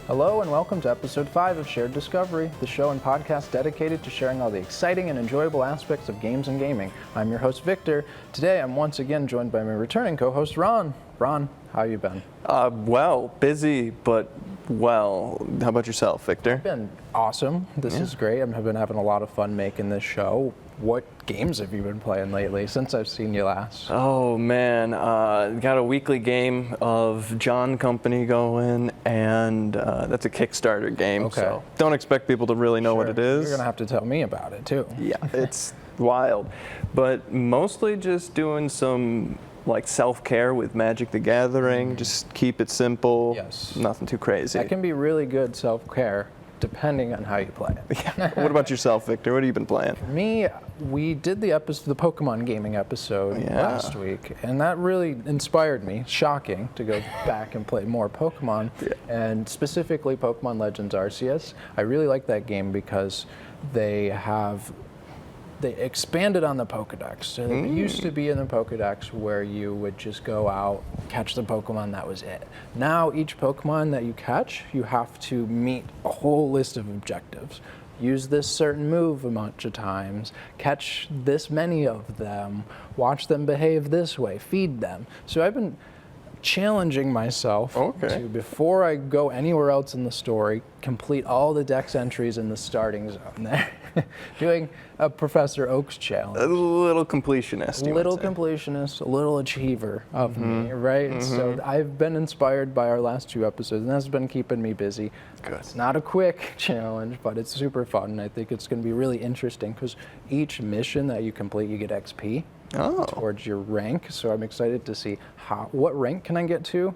Hello and welcome to episode 5 of Shared Discovery, the show and podcast dedicated to sharing all the exciting and enjoyable aspects of games and gaming. I'm your host, Victor. Today I'm once again joined by my returning co-host, Ron. Ron, how you been? Well, busy, but well. How about yourself, Victor? I've been awesome. This is great. I've been having a lot of fun making this show. What games have you been playing lately since I've seen you last? Oh man, got a weekly game of John Company going, and that's a Kickstarter game. Okay. So don't expect people to really know what it is. You're gonna have to tell me about it too. Yeah, it's wild, but mostly just doing some like self-care with Magic the Gathering. Just keep it simple. Yes. Nothing too crazy. That can be really good self-care, depending on how you play it. Yeah. What about yourself, Victor? What have you been playing? Me, we did the Pokemon gaming episode last week, and that really inspired me, shocking, to go back and play more Pokemon, and specifically Pokemon Legends Arceus. I really like that game because they expanded on the Pokedex. So it used to be in the Pokedex where you would just go out, catch the Pokemon, that was it. Now each Pokemon that you catch, you have to meet a whole list of objectives. Use this certain move a bunch of times, catch this many of them, watch them behave this way, feed them. So I've been challenging myself to, before I go anywhere else in the story, complete all the dex entries in the starting zone there. Doing a Professor Oak's challenge. A little completionist. A little completionist, a little achiever of me, right? So I've been inspired by our last 2 episodes, and that's been keeping me busy. Good. It's not a quick challenge, but it's super fun, and I think it's going to be really interesting because each mission that you complete, you get XP towards your rank. So I'm excited to see what rank can I get to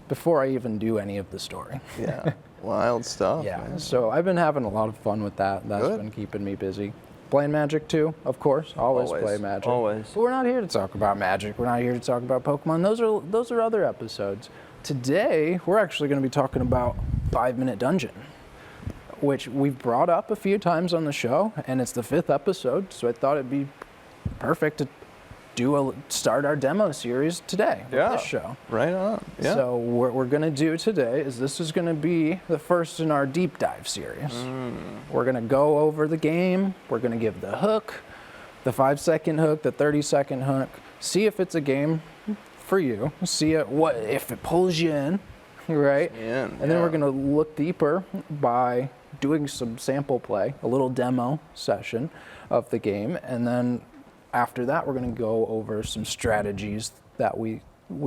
before I even do any of the story. Yeah, wild stuff. Yeah, man. so I've been having a lot of fun with that. That's been keeping me busy. Playing Magic too, of course. Always play Magic. Always. But we're not here to talk about Magic. We're not here to talk about Pokemon. Those are other episodes. Today, we're actually going to be talking about 5-Minute Dungeon, which we've brought up a few times on the show, and it's the 5th episode, so I thought it'd be perfect to start our demo series today with this show. Right on. Yeah. So what we're going to do today is this is going to be the first in our deep dive series. We're going to go over the game. We're going to give the hook, the 5-second hook, the 30-second hook, see if it's a game for you, see if it pulls you in, right? And then we're going to look deeper by doing some sample play, a little demo session of the game, and then after that, we're going to go over some strategies that we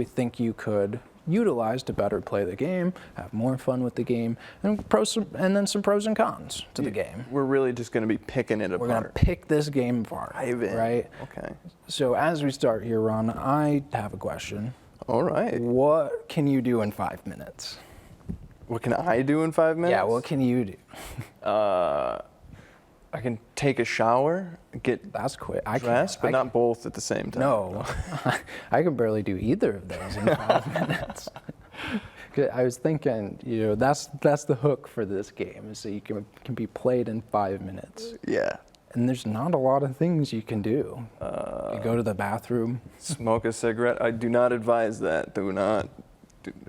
think you could utilize to better play the game, have more fun with the game, and then some pros and cons to the game. We're really just going to be picking it apart. We're going to pick this game apart, right? Okay. So as we start here, Ron, I have a question. All right. What can you do in 5 minutes? What can I do in 5 minutes? Yeah, what can you do? I can take a shower, get That's quick. dressed, but not both at the same time. No, I can barely do either of those in 5 minutes. I was thinking, that's the hook for this game, is that you can be played in 5 minutes. Yeah. And there's not a lot of things you can do. You go to the bathroom. Smoke a cigarette. I do not advise that.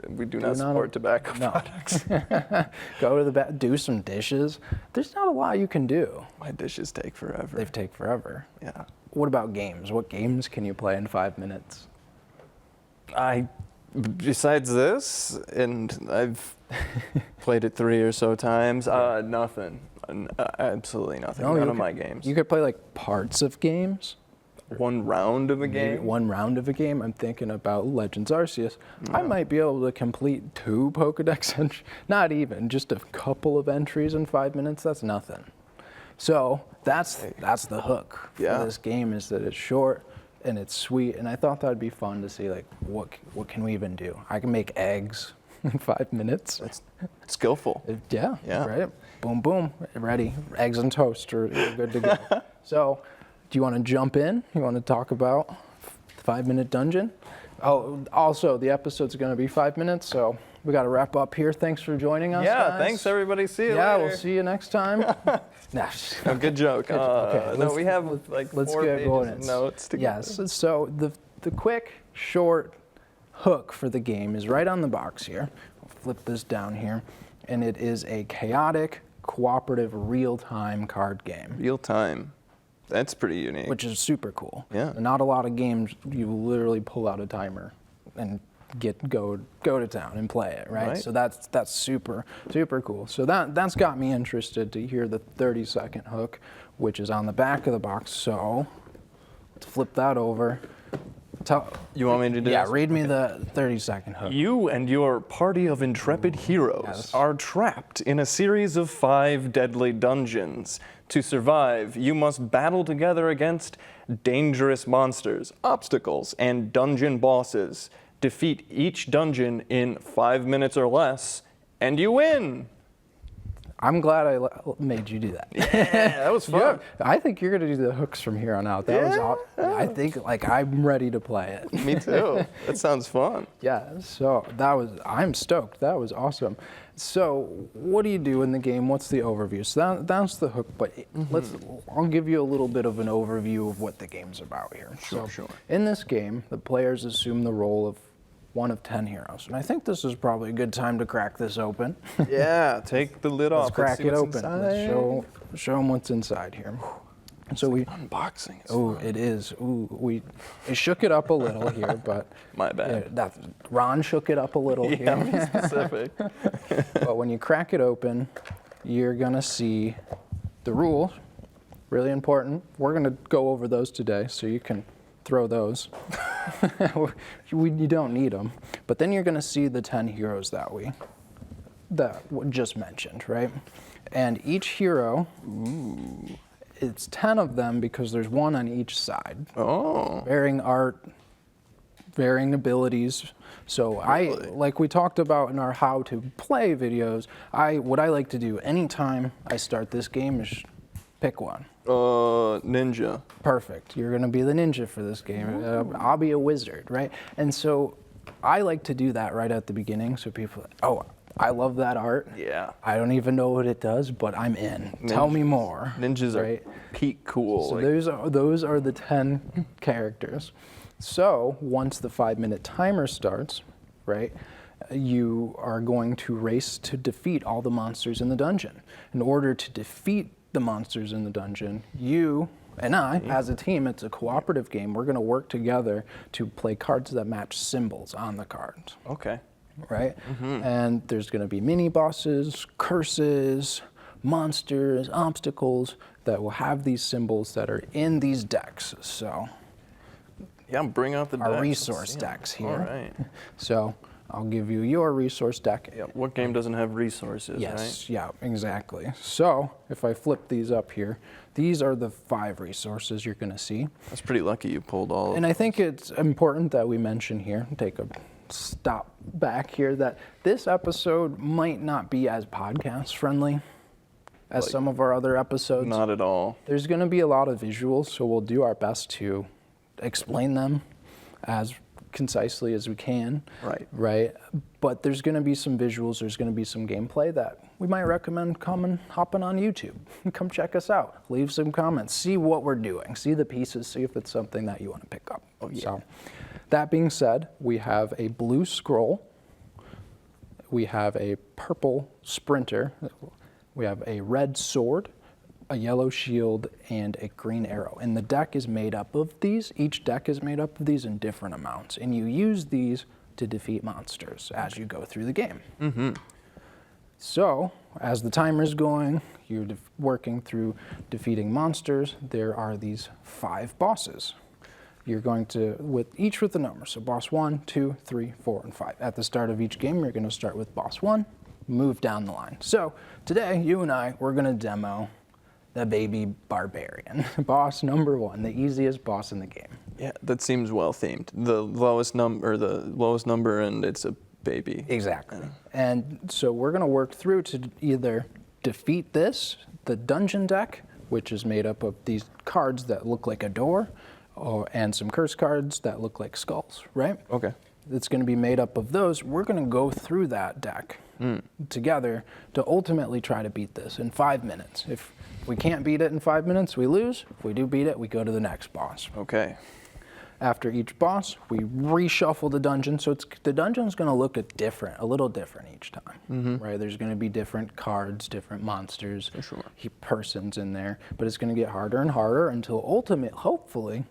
We do not support tobacco products. Go to the bathroom, do some dishes. There's not a lot you can do. My dishes take forever. They take forever. Yeah. What about games? What games can you play in 5 minutes? Besides this, and I've played it 3 or so times, nothing. Absolutely nothing. None of my games. You could play like parts of games. One round of a game? One round of a game. I'm thinking about Legends Arceus. I might be able to complete 2 Pokedex entries. Not even, just a couple of entries in 5 minutes. That's nothing. So that's the hook for this game, is that it's short and it's sweet. And I thought that'd be fun to see, like, what can we even do? I can make eggs in 5 minutes. That's skillful. Yeah, right? Boom, boom, ready. Eggs and toast are good to go. So, do you want to jump in? You want to talk about 5-Minute Dungeon? Oh, also, the episode's going to be 5 minutes, so we got to wrap up here. Thanks for joining us, guys. Thanks, everybody. See you later. Yeah, we'll see you next time. Good joke. Okay, we have like let's 4 get pages going. of notes together. Yes, so the quick, short hook for the game is right on the box here. I'll flip this down here. and it is a chaotic, cooperative, real-time card game. Real time. That's pretty unique. Which is super cool. Yeah. Not a lot of games you literally pull out a timer and go to town and play it, right? So that's super cool. So that's got me interested to hear the 30-second hook, which is on the back of the box. So let's flip that over. You want me to do Yeah, this? read me the 30-second hook. You and your party of intrepid heroes are trapped in a series of 5 deadly dungeons. To survive, you must battle together against dangerous monsters, obstacles, and dungeon bosses. Defeat each dungeon in 5 minutes or less, and you win. I'm glad I made you do that. Yeah, that was fun. Yeah, I think you're gonna do the hooks from here on out. That was I think I'm ready to play it. Me too. That sounds fun. Yeah, so I'm stoked. That was awesome. So what do you do in the game? What's the overview? So that's the hook, but I'll give you a little bit of an overview of what the game's about here. Sure. In this game, the players assume the role of one of 10 heroes. And I think this is probably a good time to crack this open. Yeah, take the lid off. Let's crack it open. Inside. Let's show them what's inside here. So unboxing. It is. We shook it up a little here, but my bad. Ron shook it up a little Yeah, here. be specific. But when you crack it open, you're gonna see the rules. Really important. We're gonna go over those today, so you can throw those. You don't need them. But then you're gonna see the 10 heroes that we just mentioned, right? And each hero. It's 10 of them because there's one on each side. Oh. Varying art, varying abilities. So Really? like we talked about in our how to play videos, what I like to do anytime I start this game is pick one. Ninja. Perfect. You're gonna be the ninja for this game. I'll be a wizard, right? And so I like to do that right at the beginning so people, I love that art. Yeah. I don't even know what it does, but I'm in. Tell me more. Ninjas right? are peak cool. So those are the 10 characters. So once the 5-minute timer starts, right, you are going to race to defeat all the monsters in the dungeon. In order to defeat the monsters in the dungeon, you and I, as a team, it's a cooperative game. We're going to work together to play cards that match symbols on the cards. Okay. Right? And there's going to be mini bosses, curses, monsters, obstacles that will have these symbols that are in these decks. So, yeah, bring out the decks. our resource decks here. All right. So, I'll give you your resource deck. Yeah, what game doesn't have resources, Yes, right? yeah, exactly. So, if I flip these up here, these are the 5 resources you're going to see. That's pretty lucky you pulled all of And I think it's important that we mention here, take a stop back here, that this episode might not be as podcast friendly as some of our other episodes. Not at all. There's going to be a lot of visuals, so we'll do our best to explain them as concisely as we can. Right? But there's going to be some visuals, there's going to be some gameplay that we might recommend hopping on YouTube. Come check us out. Leave some comments. See what we're doing. See the pieces. See if it's something that you want to pick up. Oh, yeah. So, that being said, we have a blue scroll. We have a purple sprinter. We have a red sword, a yellow shield, and a green arrow. And the deck is made up of these. Each deck is made up of these in different amounts. And you use these to defeat monsters as you go through the game. So, as the timer's going, you're working through defeating monsters. There are these 5 bosses. You're going to, each with a number. So boss 1, 2, 3, 4, and 5. At the start of each game, you're going to start with boss 1, move down the line. So today, you and I, we're going to demo the baby barbarian. Boss number 1, the easiest boss in the game. Yeah, that seems well themed. The lowest number, and it's a baby. Exactly. And so we're going to work through to either defeat this, the dungeon deck, which is made up of these cards that look like a door, and some curse cards that look like skulls, right? Okay. It's going to be made up of those. We're going to go through that deck together to ultimately try to beat this in 5 minutes. If we can't beat it in 5 minutes, we lose. If we do beat it, we go to the next boss. Okay. After each boss, we reshuffle the dungeon. So the dungeon's going to look a little different each time, right? There's going to be different cards, different monsters, persons in there. But it's going to get harder and harder until hopefully,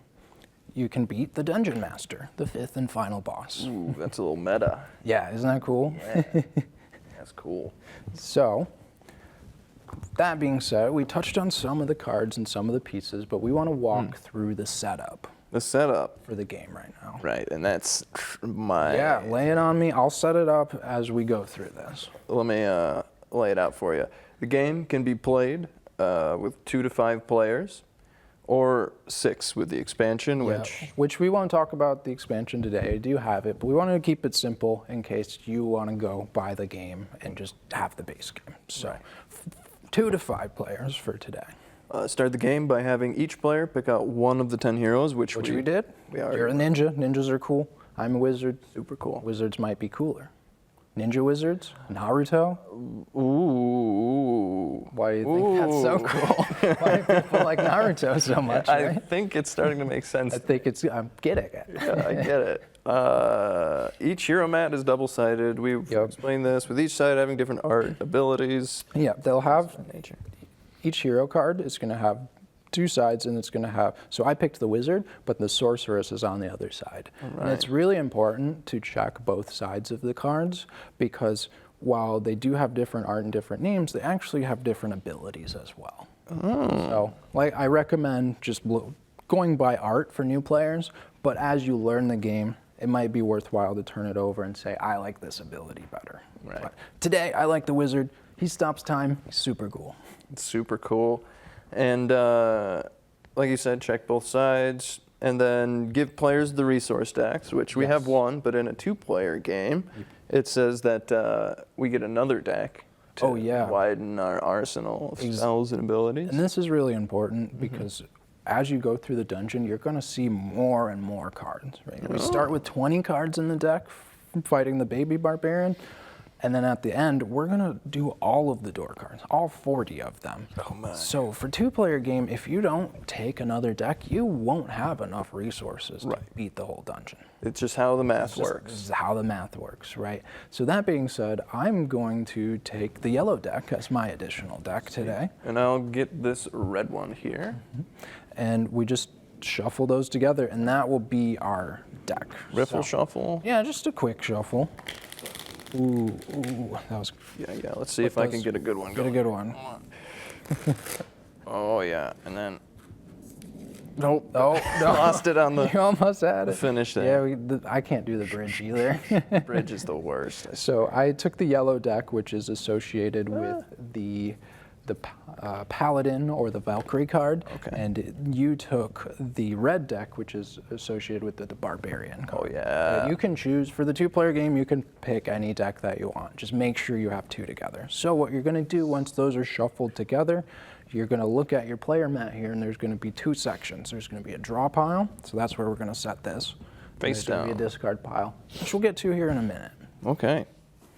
you can beat the Dungeon Master, the 5th and final boss. Ooh, that's a little meta. Yeah, isn't that cool? Yeah. That's cool. So, that being said, we touched on some of the cards and some of the pieces, but we want to walk through the setup. The setup. For the game right now. Right, and that's my... Yeah, lay it on me. I'll set it up as we go through this. Let me lay it out for you. The game can be played with 2 to 5 players, or 6 with the expansion, which we won't talk about the expansion today. I do have it, but we want to keep it simple in case you want to go buy the game and just have the base game. So 2 to 5 players for today. Start the game by having each player pick out one of the 10 heroes, which we did. You're a ninja. Ninjas are cool. I'm a wizard. Super cool. Wizards might be cooler. Ninja wizards? Naruto? Ooh. Why do you think that's so cool? Why do people like Naruto so much, right? I think it's starting to make sense. I'm getting it. Yeah, I get it. Each hero mat is double-sided. We've explained this, with each side having different art abilities. Yeah, they'll have, each hero card is going to have 2 sides, and it's going to have, so I picked the wizard, but the sorceress is on the other side. Right. And it's really important to check both sides of the cards, because while they do have different art and different names, they actually have different abilities as well. So, like, I recommend just going by art for new players, but as you learn the game, it might be worthwhile to turn it over and say, I like this ability better. Right. But today, I like the wizard. He stops time. He's super cool. It's super cool. And like you said, check both sides, and then give players the resource stacks, which we have one, but in a 2-player game, it says that we get another deck to widen our arsenal of spells and abilities. And this is really important because as you go through the dungeon, you're going to see more and more cards. Right? We start with 20 cards in the deck, fighting the baby barbarian. And then at the end, we're going to do all of the door cards, all 40 of them. Oh my. So for 2-player game, if you don't take another deck, you won't have enough resources to beat the whole dungeon. It's just how the math works. This is how the math works, right? So that being said, I'm going to take the yellow deck as my additional deck today. And I'll get this red one here. And we just shuffle those together, and that will be our deck. Riffle shuffle? Yeah, just a quick shuffle. Ooh, that was... Yeah, let's see if I can get a good one going. Get a good one. Oh, yeah, and then... Nope. Oh, no. Lost it on the... You almost had it. Finish there. Yeah, I can't do the bridge either. Bridge is the worst. So I took the yellow deck, which is associated with the Paladin or the Valkyrie card, and you took the red deck, which is associated with the Barbarian card. Oh yeah. You can choose, for the 2-player game, you can pick any deck that you want. Just make sure you have 2 together. So what you're going to do once those are shuffled together, you're going to look at your player mat here, and there's going to be 2 sections. There's going to be a draw pile, so that's where we're going to set this. Face down. There's going to be a discard pile, which we'll get to here in a minute. Okay,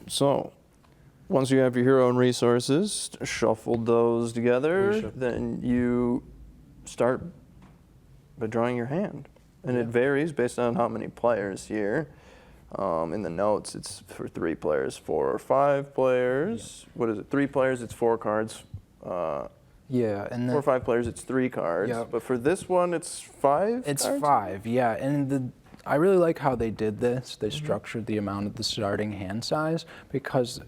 so once you have your hero and resources, shuffle those together, then you start by drawing your hand. And it varies based on how many players here. In the notes, it's for 3 players, 4 or 5 players. What is it, 3 players, it's 4 cards. And then 4 or 5 players, it's 3 cards. But for this one, it's 5 It's cards? 5, yeah. And I really like how they did this. They structured the amount of the starting hand size, because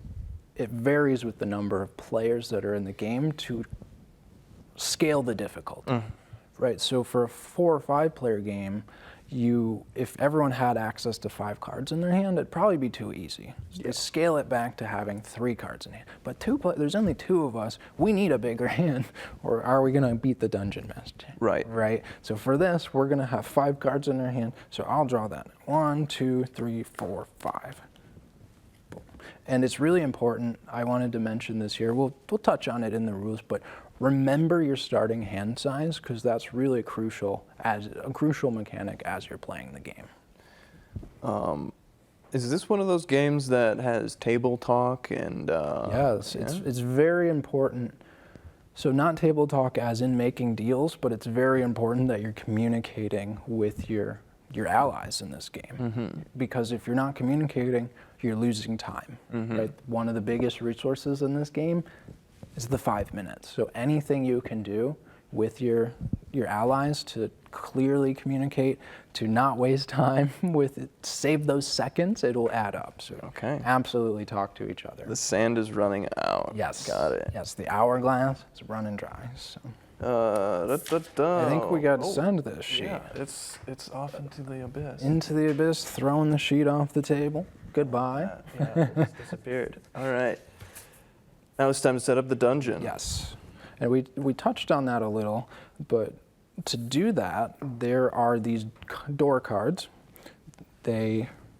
it varies with the number of players that are in the game to scale the difficulty, right? So for a 4 or 5 player game, if everyone had access to 5 cards in their hand, it'd probably be too easy. So they scale it back to having 3 cards in hand. But there's only 2 of us. We need a bigger hand, or are we going to beat the Dungeon Master? Right. So for this, we're going to have 5 cards in our hand. So I'll draw that. 1, 2, 3, 4, 5. And it's really important. I wanted to mention this here. We'll touch on it in the rules, but remember your starting hand size, because that's really crucial as a crucial mechanic as you're playing the game. Is this one of those games that has table talk and? Yes, it's very important. So not table talk as in making deals, but it's very important that you're communicating with your your allies in this game. Because if you're not communicating, you're losing time. Right? One of the biggest resources in this game is the 5 minutes. So anything you can do with your allies to clearly communicate, to not waste time with it, save those seconds, it'll add up. So absolutely talk to each other. The sand is running out. Yes. Got it. Yes, the hourglass is running dry. So. I think we got to send this sheet. Yeah, it's off into the abyss. Into the abyss, throwing the sheet off the table. Goodbye. Yeah, it just disappeared. All right. Now it's time to set up the dungeon. Yes. And we touched on that a little, but to do that, there are these door cards.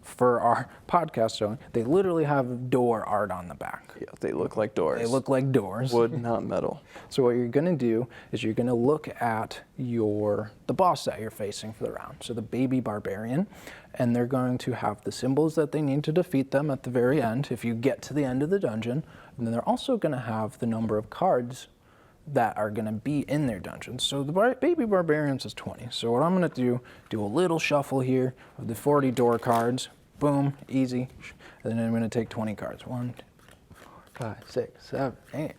For our podcast showing, they literally have door art on the back. Yeah, they look like doors. They look like doors. Wood, not metal. So what you're going to do is you're going to look at the boss that you're facing for the round. So the baby barbarian, and they're going to have the symbols that they need to defeat them at the very end if you get to the end of the dungeon. And then they're also going to have the number of cards that are going to be in their dungeon. So the baby barbarians is 20. So what I'm going to do a little shuffle here of the 40 door cards. Boom, easy. And then I'm going to take 20 cards. 1, 2, 4, 5, 6, 7, 8.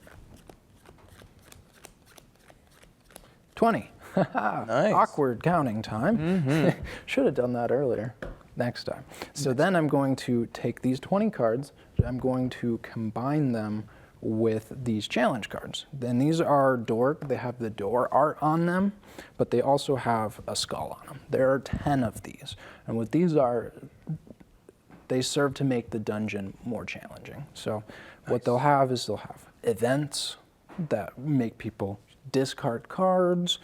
20. Nice. Awkward counting time. Should have done that earlier. Next time. So then I'm going to take these 20 cards. I'm going to combine them with these challenge cards. Then these are they have the door art on them, but they also have a skull on them. There are 10 of these. And what these are, they serve to make the dungeon more challenging. So what they'll have is they'll have events that make people discard cards.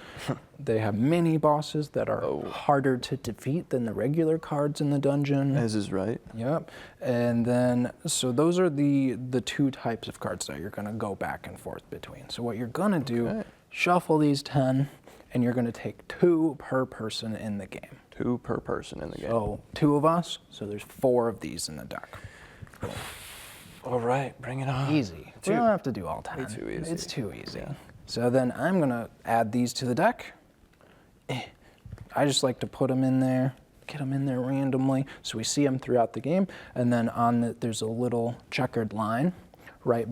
They have mini bosses that are harder to defeat than the regular cards in the dungeon. As is right. Yep. And then, so those are the two types of cards that you're going to go back and forth between. So what you're going to do, shuffle these 10, and you're going to take 2 per person in the game. 2 per person in the game. So 2 of us, so there's 4 of these in the deck. All right, bring it on. Easy. We don't have to do all 10. Way too easy. It's too easy. Yeah. So then I'm going to add these to the deck. I just like to put them in there, get them in there randomly so we see them throughout the game. And then there's a little checkered line right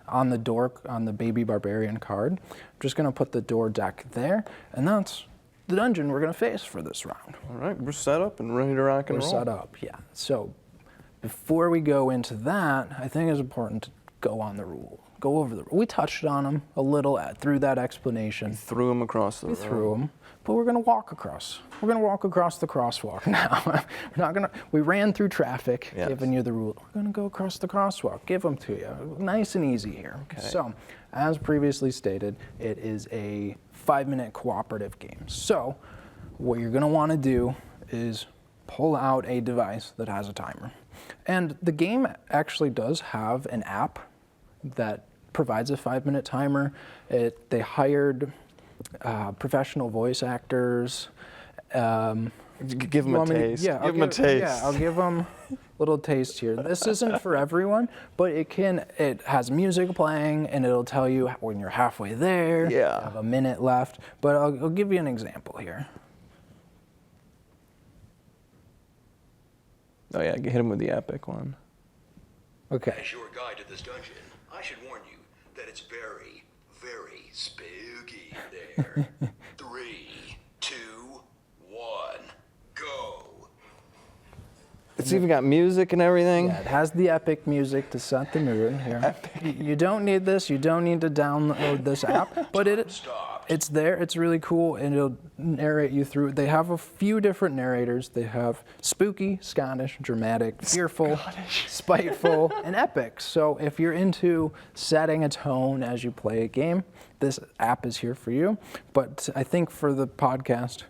on the door, on the baby barbarian card. I'm just going to put the door deck there, and that's the dungeon we're going to face for this round. All right, we're set up and ready to rock and roll. We're set up, yeah. So before we go into that, I think it's important to go over the rules. We touched on them a little through that explanation. Threw them across the room. We threw them, but we're going to walk across. We're going to walk across the crosswalk now. We ran through traffic, giving you the rule. We're going to go across the crosswalk, give them to you. Nice and easy here. Okay. So, as previously stated, it is a 5-minute cooperative game. So, what you're going to want to do is pull out a device that has a timer. And the game actually does have an app that provides a 5-minute timer. They hired professional voice actors. Give them a taste. Give them a taste. Yeah, I'll give them a little taste here. This isn't for everyone, but it has music playing, and it'll tell you when you're halfway there. Yeah. You have a minute left, but I'll give you an example here. Oh yeah, hit him with the epic one. Okay. As your guide to this dungeon, I should warn you that it's very, very spooky in there. 3, 2, 1, go. It's even got music and everything. Yeah, it has the epic music to set the mood here. You don't need this. You don't need to download this app, but it's there. It's really cool, and it'll narrate you through. They have a few different narrators. They have spooky, Scottish, dramatic, fearful, spiteful, and epic. So if you're into setting a tone as you play a game, this app is here for you. But I think for the podcast,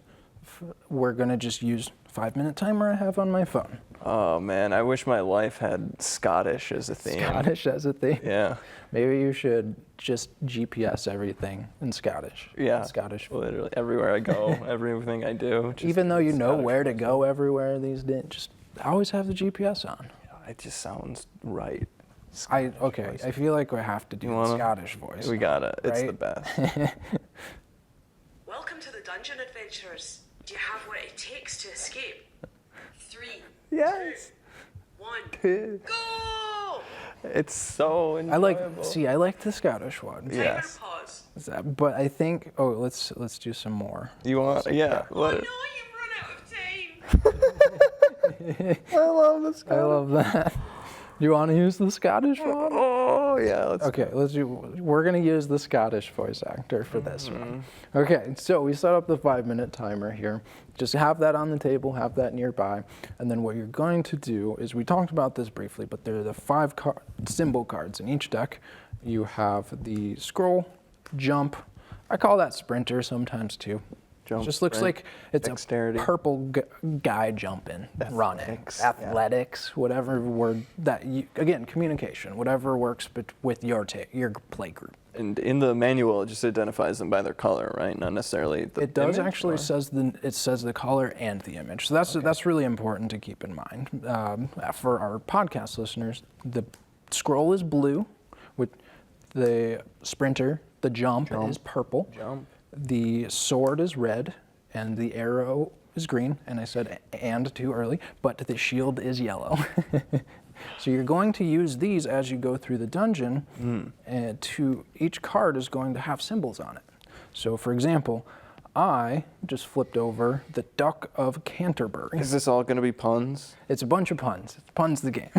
we're going to just use 5-minute timer I have on my phone. Oh man, I wish my life had Scottish as a theme. Scottish as a theme? Yeah. Maybe you should just GPS everything in Scottish. Yeah. Scottish. Literally everywhere I go, everything I do. Even though you know where to go everywhere these days, just always have the GPS on. Yeah, it just sounds right. I feel like we have to do the Scottish voice. We got it. It's right? the best. Welcome to the Dungeon Adventurers. Do you have what it takes to escape? 3, Yes. 1, go! It's so I enjoyable. like the Scottish one. Yes. Timer pause. But I think, let's do some more. You want? Yeah. Oh Let no, it. you've run out of time. I love this. I love that. Do you want to use the Scottish one? Oh yeah. Let's. Okay, we're gonna use the Scottish voice actor for this one. Okay, so we set up the 5-minute timer here. Just have that on the table, have that nearby, and then what you're going to do is, we talked about this briefly, but there are the 5 symbol cards in each deck. You have the scroll, jump. I call that sprinter sometimes too. Jump, Just looks sprint, like it's dexterity. a purple guy jumping, running, Athletics, athletics, whatever word that you, again, communication, whatever works with your play group. And in the manual, it just identifies them by their color, right? Not necessarily the It does image, actually or- says the color and the image. So that's really important to keep in mind. For our podcast listeners, the scroll is blue, with the sprinter, the jump is purple. Jump. The sword is red, and the arrow is green. And I said "and" too early, but the shield is yellow. So you're going to use these as you go through the dungeon, and each card is going to have symbols on it. So for example, I just flipped over the Duck of Canterbury. Is this all going to be puns? It's a bunch of puns. It's puns the game.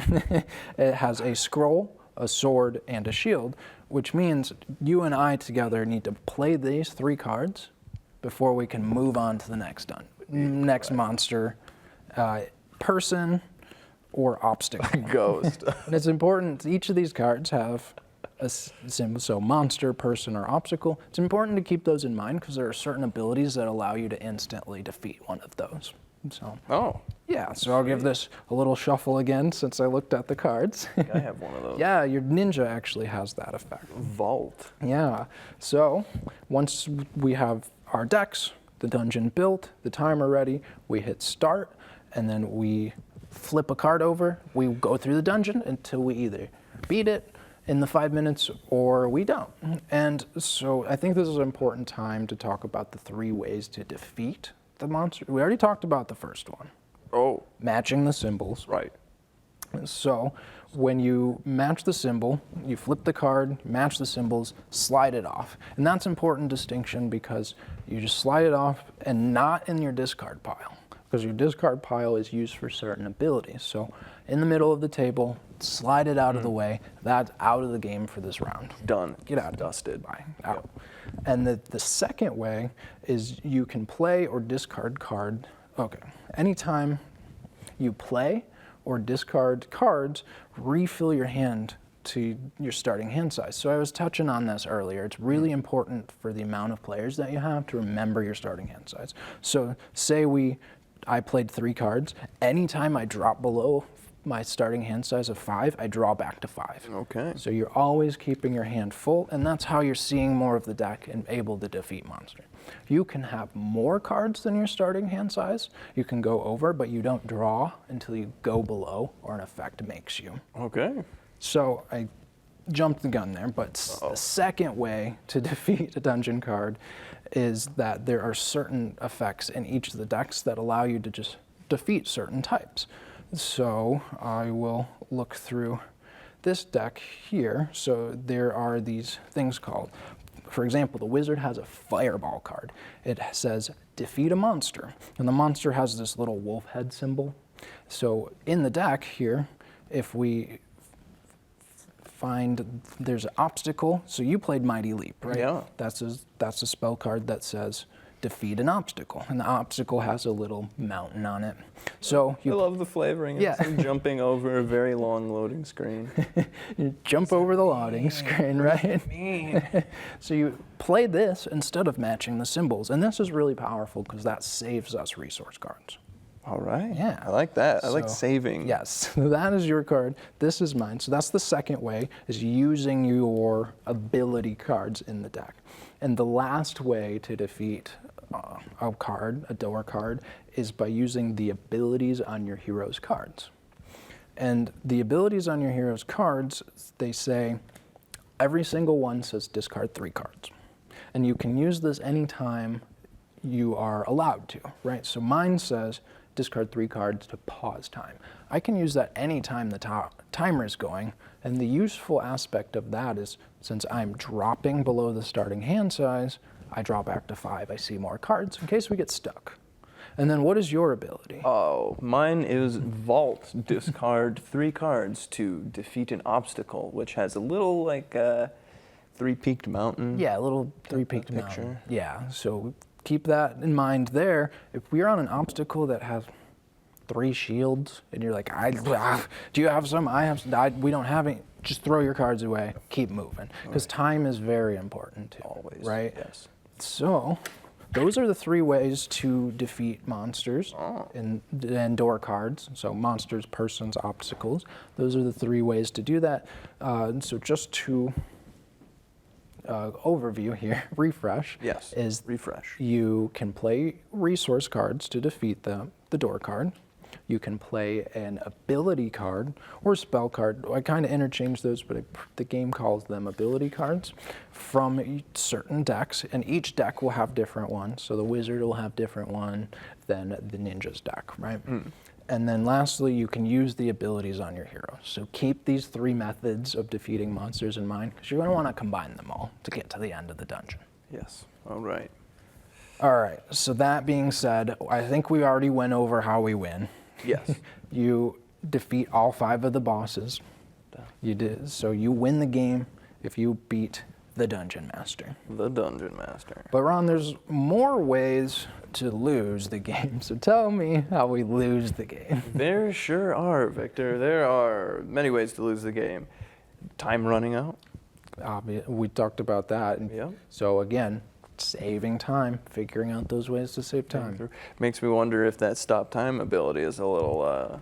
It has a scroll, a sword, and a shield, which means you and I together need to play these 3 cards before we can move on to the next monster, person, or obstacle. Ghost. And it's important, each of these cards have a symbol, so monster, person, or obstacle. It's important to keep those in mind because there are certain abilities that allow you to instantly defeat one of those. So, Oh, yeah, so I'll give this a little shuffle again since I looked at the cards. I have one of those. Yeah, your ninja actually has that effect. Vault. Yeah, so once we have our decks, the dungeon built, the timer ready, we hit start, and then we flip a card over. We go through the dungeon until we either beat it in the 5 minutes or we don't. And so I think this is an important time to talk about the 3 ways to defeat the monster. We already talked about the first one, Oh, matching the symbols. right. So when you match the symbol, you flip the card, match the symbols, slide it off. And that's an important distinction because you just slide it off and not in your discard pile, because your discard pile is used for certain abilities. So in the middle of the table, slide it out of the way. That's out of the game for this round. Done. Get out. Dusted. Bye. Out. And the second way is you can play or discard card. Okay. Anytime you play or discard cards, refill your hand to your starting hand size. So I was touching on this earlier. It's really important for the amount of players that you have to remember your starting hand size. So say I played 3 cards. Anytime I drop below my starting hand size of 5, I draw back to 5. Okay. So you're always keeping your hand full, and that's how you're seeing more of the deck and able to defeat monster. You can have more cards than your starting hand size. You can go over, but you don't draw until you go below or an effect makes you. Okay. So I jumped the gun there, but the second way to defeat a dungeon card is that there are certain effects in each of the decks that allow you to just defeat certain types. So I will look through this deck here. So there are these things called, for example, the wizard has a fireball card. It says defeat a monster, and the monster has this little wolf head symbol. So in the deck here, if we find there's an obstacle, so you played Mighty Leap, right? Yeah. That's a spell card that says defeat an obstacle, and the obstacle has a little mountain on it. So I love the flavoring. Yeah. It's like jumping over a very long loading screen. you jump over the loading screen, right? So you play this instead of matching the symbols, and this is really powerful because that saves us resource cards. All right. Yeah. I like that. I like So, saving. Yes, that is your card. This is mine. So that's the second way, is using your ability cards in the deck. And the last way to defeat a door card, is by using the abilities on your hero's cards. And the abilities on your hero's cards, they say, every single one says discard 3 cards. And you can use this anytime you are allowed to, right? So mine says discard 3 cards to pause time. I can use that anytime the timer is going, and the useful aspect of that is since I'm dropping below the starting hand size, I drop back to 5. I see more cards in case we get stuck. And then what is your ability? Oh, mine is Vault. Discard 3 cards to defeat an obstacle, which has a little like 3-peaked mountain. Yeah, a little 3-peaked picture. mountain. Yeah, so keep that in mind there. If we're on an obstacle that has 3 shields and you're like, do you have some? I have some. We don't have any. Just throw your cards away. Keep moving. Because time is very important too. Always. Right? Yes. So those are the 3 ways to defeat monsters and door cards. So monsters, persons, obstacles. Those are the 3 ways to do that. So just to overview here, refresh. Yes. Is refresh. You can play resource cards to defeat the door card. You can play an ability card or spell card. I kind of interchange those, but the game calls them ability cards from certain decks, and each deck will have different ones. So the wizard will have different one than the ninja's deck, right? And then lastly, you can use the abilities on your hero. So keep these 3 methods of defeating monsters in mind, because you're going to want to combine them all to get to the end of the dungeon. Yes. All right. All right, so that being said, I think we already went over how we win. Yes. You defeat all 5 of the bosses. You did, so you win the game if you beat the Dungeon Master. The Dungeon Master. But Ron, there's more ways to lose the game, so tell me how we lose the game. There sure are, Victor. There are many ways to lose the game. Time running out. We talked about that. Yep. So again, saving time, figuring out those ways to save time. Makes me wonder if that stop time ability is a little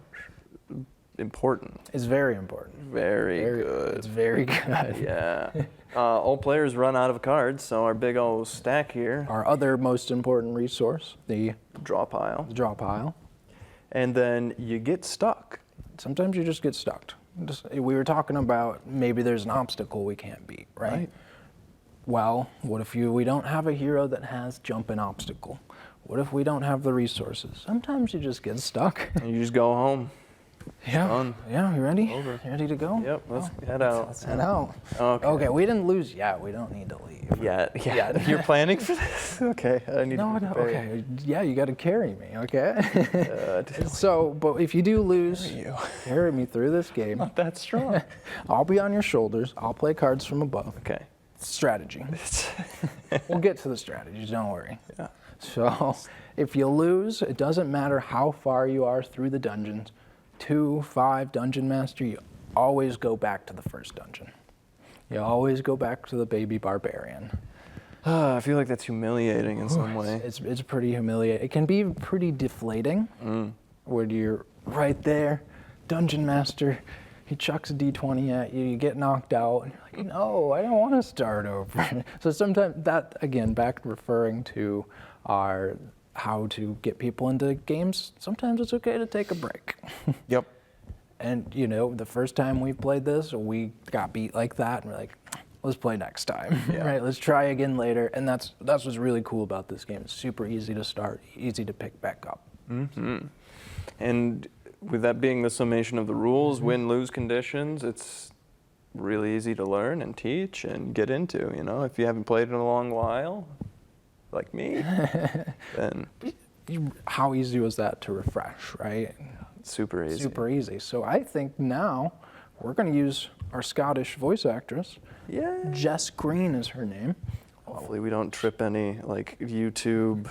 important. It's very important. Very good. It's very good. Yeah. All players run out of cards, so our big old stack here. Our other most important resource, the Draw pile. draw pile. And then you get stuck. Sometimes you just get stuck. We were talking about maybe there's an obstacle we can't beat, right? Well, what if we don't have a hero that has jump and obstacle? What if we don't have the resources? Sometimes you just get stuck. And you just go home. Yeah. Done. Yeah, you ready? Over. You ready to go? Yep, let's head out. Let's head out. Okay. We didn't lose yet. We don't need to leave. Yeah. You're planning for this? Okay. I need to prepare. Okay. Yeah, you got to carry me, okay? So, but if you do lose, carry me through this game. Not that strong. I'll be on your shoulders. I'll play cards from above. Okay. Strategy. We'll get to the strategies, don't worry. Yeah. So, if you lose, it doesn't matter how far you are through the dungeons. 2, 5, Dungeon Master, you always go back to the first dungeon. You always go back to the baby barbarian. I feel like that's humiliating in some way. It's pretty humiliating. It can be pretty deflating when you're right there, Dungeon Master, he chucks a D20 at you, you get knocked out, and you're like, no, I don't want to start over. So sometimes that, again, back referring to our how to get people into games, sometimes it's okay to take a break. Yep. And, the first time we played this, we got beat like that, and we're like, let's play next time, right? Let's try again later. And that's what's really cool about this game. It's super easy to start, easy to pick back up. Mm-hmm. And with that being the summation of the rules, win-lose conditions, it's really easy to learn and teach and get into, If you haven't played in a long while, like me, then... How easy was that to refresh, right? Super easy. Super easy. So I think now we're going to use our Scottish voice actress. Yeah. Jess Green is her name. Hopefully we don't trip any YouTube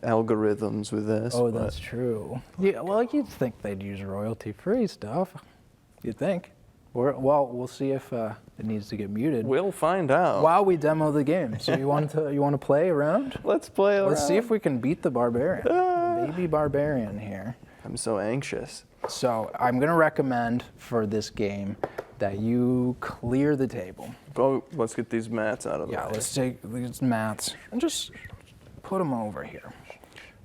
algorithms with this. Oh, that's true. Yeah, well, you'd think they'd use royalty-free stuff. You'd think. We'll see if it needs to get muted. We'll find out while we demo the game. So you want to play around? Let's play around. Let's see if we can beat the barbarian, the baby barbarian here. I'm so anxious. So I'm gonna recommend for this game that you clear the table. Let's get these mats out of the way. Yeah, let's take these mats and just put them over here.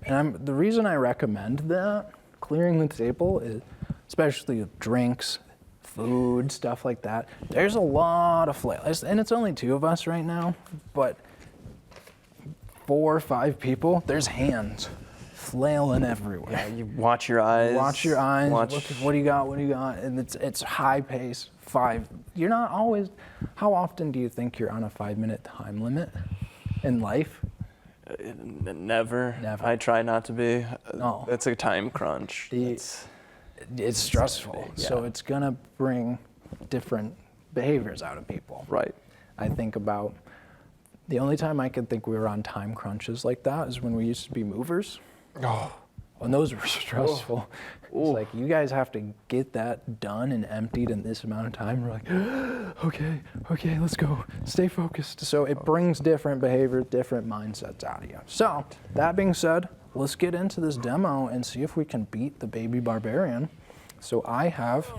And the reason I recommend that, clearing the table, is especially with drinks, food, stuff like that. There's a lot of flail, and it's only 2 of us right now, but 4 or 5 people, there's hands flailing everywhere. Yeah, you watch your eyes. Watch your eyes. Watch. Look at what do you got? What do you got? And it's high pace. 5. You're not always. How often do you think you're on a 5-minute time limit in life? Never. Never. I try not to be. No. It's a time crunch. It's stressful. Yeah. So it's gonna bring different behaviors out of people. Right. I think about the only time I can think we were on time crunches like that is when we used to be movers. Oh. And those were stressful. It's like, you guys have to get that done and emptied in this amount of time. We're like, okay, let's go. Stay focused. So it brings different behavior, different mindsets out of you. So that being said, let's get into this demo and see if we can beat the baby barbarian. So I have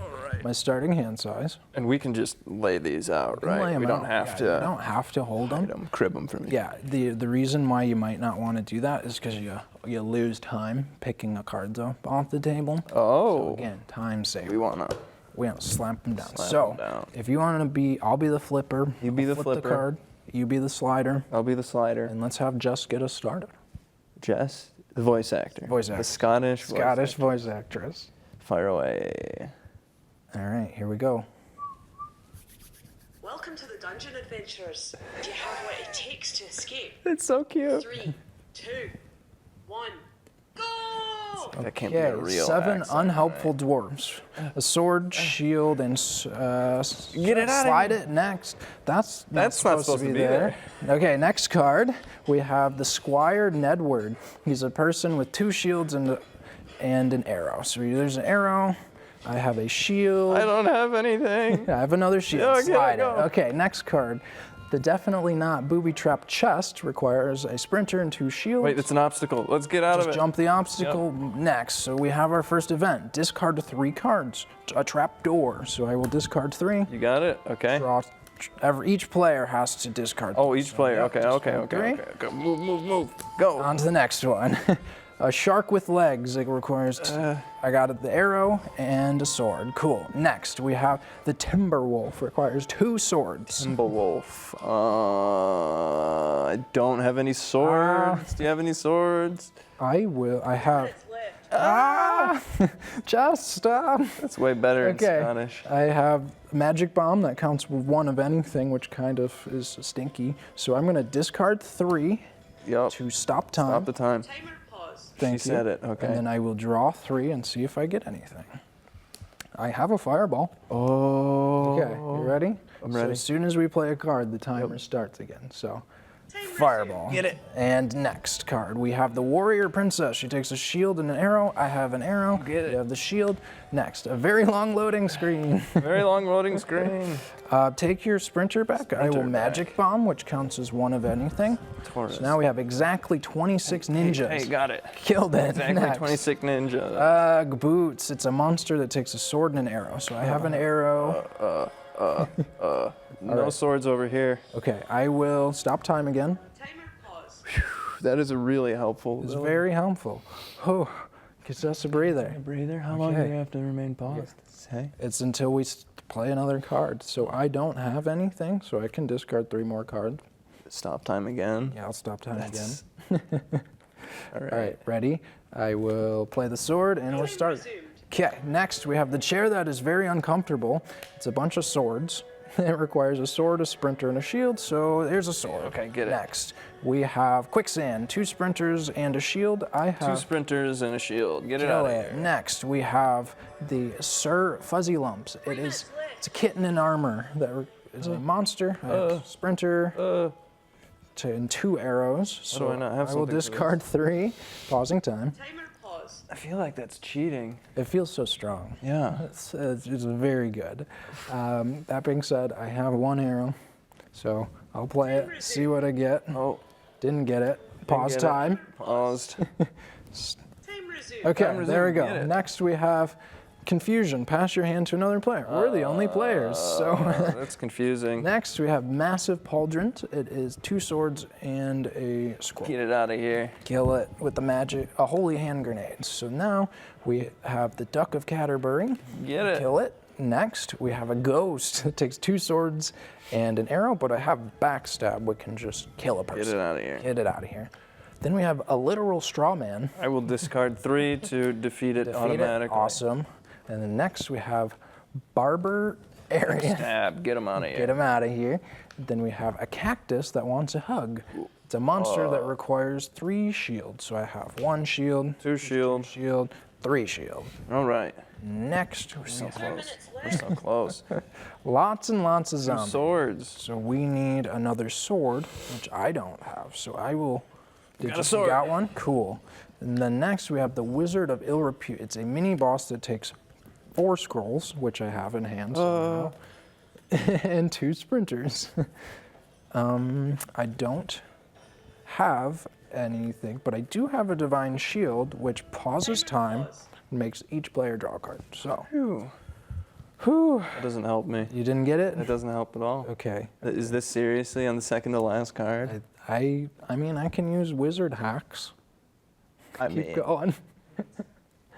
my starting hand size. And we can just lay these out, You can lay right? 'em We don't out. have Yeah, to. You don't have to hold them. hide 'em, crib them from you. Yeah, the reason why you might not want to do that is because you lose time picking the cards up off the table. Oh. So again, time saver. We wanna. We don't slap them down. Slap So 'em down. if you want to be, I'll be the flipper. You be I'll the flip flipper. The card. You be the slider. I'll be the slider. And let's have Jess get us started. Jess, the voice actor. Voice The actor. Scottish. Scottish voice actress. Fire away. All right, here we go. Welcome to the dungeon, adventurers. Do you have what it takes to escape? It's so cute. 3, 2, 1, go! That can't be Okay, a real 7 accent, unhelpful dwarves. A sword, shield, and Get it outta slide here. it next. That's not supposed to be there. Okay, next card we have the Squire Nedward. He's a person with 2 shields and an arrow. So there's an arrow. I have a shield. I don't have anything. I have another shield. Okay, Slide it. go. Okay, next card. The definitely not booby-trapped chest requires a sprinter and 2 shields. Wait, it's an obstacle. Let's get out Just of it. jump the obstacle next. So we have our first event. Discard 3 cards. A trap door. So I will discard 3. You got it? Okay. Draw. Each player has to discard. Oh, 3. each So, player. yep, Okay. discard 3. Go. Move. Go. On to the next one. A shark with legs. It requires. I got the arrow and a sword. Cool. Next we have the timber wolf. Requires 2 swords. Timberwolf. I don't have any swords. Do you have any swords? I have. It's left. Just stop. That's way better Okay. in Scottish. I have magic bomb that counts with 1 of anything, which kind of is stinky. So I'm gonna discard 3 Yep. to stop time. Stop the time. Timer pause. Thank She you. said it, okay. And then I will draw 3 and see if I get anything. I have a fireball. Oh. Okay, you ready? I'm So ready. as soon as we play a card, the timer starts again. So, Timer fireball. Get it. And next card, we have the warrior princess. She takes a shield and an arrow. I have an arrow. Get it. You have the shield. Next, a very long loading screen. Very long loading screen. Take your sprinter back. I will Sprinter magic bomb, which counts as 1 of anything. Taurus. So now we have exactly 26 ninjas. Hey, got it. Killed it. Exactly Next. 26 ninja. Boots. It's a monster that takes a sword and an arrow. So I have an arrow. No swords over here. Okay, I will stop time again. Timer pause. That is a really helpful. It's very helpful. Oh, gives us a breather. breather. How long do Okay. you have to remain paused? Hey. It's until we play another card. So I don't have anything, so I can discard 3 more cards. Stop time again. Yeah, I'll stop time That's- again. All right. All right, ready? I will play the sword and we're Time starting. resumed. Okay, next we have the chair that is very uncomfortable. It's a bunch of swords. It requires a sword, a sprinter, and a shield, so there's a sword. Okay, get it. Next, we have quicksand, 2 sprinters and a shield. I 2 have sprinters and a shield. Get it kill out of it. here. Next, we have the Sir Fuzzy Lumps. It is it's a kitten in armor that is a monster, a sprinter, and 2 arrows. So do I not have I will something for this? discard 3, pausing time. Timer pause. I feel like that's cheating. It feels so strong. Yeah. It's very good. That being said, I have 1 arrow, so I'll play it, see what I get. Oh, Didn't get it. Pause get it. time. paused. Time resumed. Okay, Time there we resumed. go. Get it. Next we have confusion. Pass your hand to another player. We're the only players. So That's confusing. next we have massive pauldron. It is 2 swords and a scroll. Get it out of here. Kill it with the magic, a holy hand grenade. So now we have the Duck of Canterbury. Get it. Kill it. next we have a ghost that takes 2 swords and an arrow, but I have backstab, which can just kill a person. Get it out of here. Get it out of here. Then we have a literal straw man. I will discard 3 to defeat it automatically. Awesome. And then next we have Barber Area. Stab. Get him out of here. Get him out of here. Then we have a cactus that wants a hug. It's a monster that requires 3 shields. So I have 1 shield, 2 shield. shield, 3 shield. All right. Next, We're so 10 close. minutes We're left. so close. lots and lots of 2 zombies. swords. So we need another sword, which I don't have. So I will. Got a sword. You got one? Cool. And then next we have the Wizard of Ill Repute. It's a mini boss that takes 4 scrolls, which I have in hand, and 2 sprinters. I don't have anything, but I do have a Divine Shield, which pauses time and makes each player draw a card. So, whew. That doesn't help me. You didn't get it? That doesn't help at all. Okay. Is this seriously on the second to last card? I mean, I can use wizard hacks. Keep going.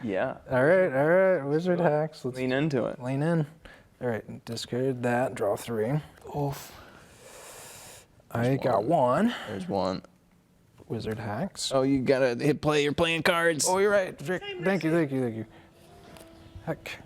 Yeah. All right, wizard hacks. Let's Lean into it. lean in. All right, discard that, draw 3. Oof. I got 1. There's 1. Wizard hacks. Oh, you gotta hit play. You're playing cards. Oh, you're right. Thank you. Heck.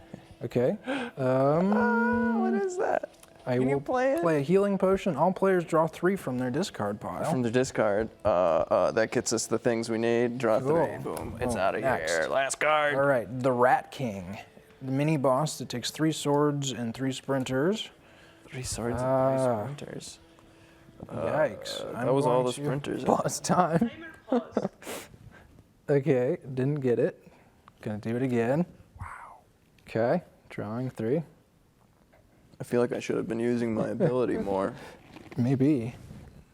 Okay. What is that? I Can you will play it? play a healing potion. All players draw 3 from their discard pile. From the discard. That gets us the things we need. Draw 3. Cool. Boom. It's Oh, out of next. here. Last card. All right, the Rat King, the mini boss that takes 3 swords and 3 sprinters. 3 swords and 3 sprinters. Yikes! that was all going the to sprinters. Pause time. Timer pause. Okay, didn't get it. Gonna do it again. Wow. Okay, drawing 3. I feel like I should have been using my ability more. Maybe.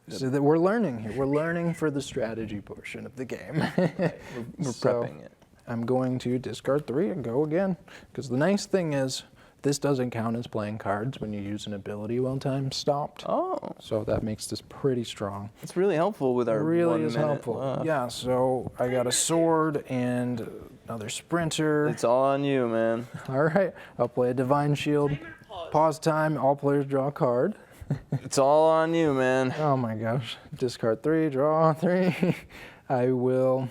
So that we're learning here. We're learning for the strategy portion of the game. We're So, prepping it. I'm going to discard 3 and go again. Because the nice thing is, this doesn't count as playing cards when you use an ability while time's stopped. Oh, So that makes this pretty strong. it's really helpful with our It really 1 is minute helpful. left. Yeah, so I got a sword and another sprinter. It's all on you, man. All right, I'll play a Divine Shield. Timer pause. Pause time, all players draw a card. It's all on you, man. Oh my gosh. Discard 3, draw 3. I will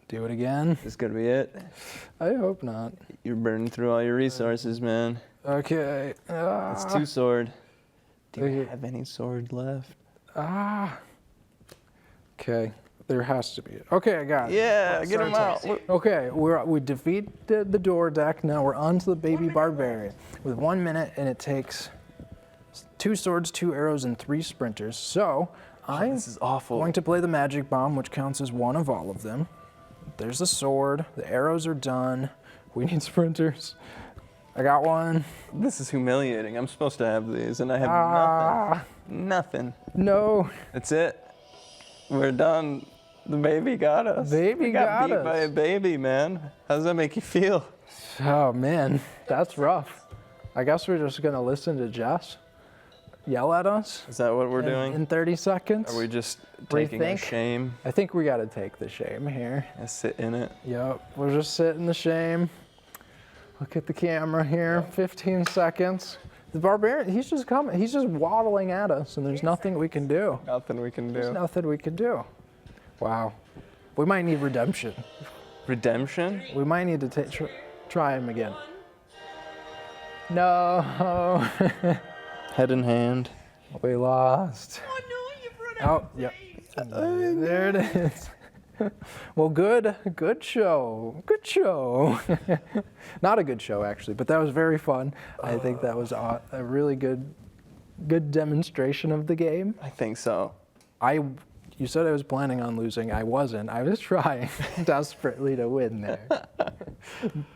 do it again. This is gonna be it. I hope not. You're burning through all your resources, man. Okay. It's 2 sword. Do you Okay. have any sword left? Okay. There has to be. Okay, I got it. Yeah, get him out. Okay, we defeated the door deck. Now we're on to the baby barbarian with 1 minute, and it takes 2 swords, 2 arrows, and 3 sprinters. So I'm This is awful. going to play the magic bomb, which counts as 1 of all of them. There's the sword. The arrows are done. We need sprinters. I got 1. This is humiliating. I'm supposed to have these, and I have nothing. Nothing. No. That's it. We're done. The baby got us. Baby we got got beat us. by a baby, man. How does that make you feel? Oh man, that's rough. I guess we're just gonna listen to Jess yell at us. Is that what we're doing? in 30 seconds. Are we just taking our Rethink? shame I think we gotta take the shame here. and sit in it? Yep, we'll just sit in the shame. Look at the camera here. 15 seconds. The barbarian, he's just coming. He's just waddling at us, and there's nothing we can do. Nothing we can There's do. nothing we can do. Wow. We might need redemption. Redemption? We might need to try him again. No. Head in hand. We lost. Oh no, you've run out Oh, of yep. days. There it is. Well, good show. Good show. Not a good show, actually, but that was very fun. I think that was a really good demonstration of the game. I think so. You said I was planning on losing. I wasn't. I was trying desperately to win there.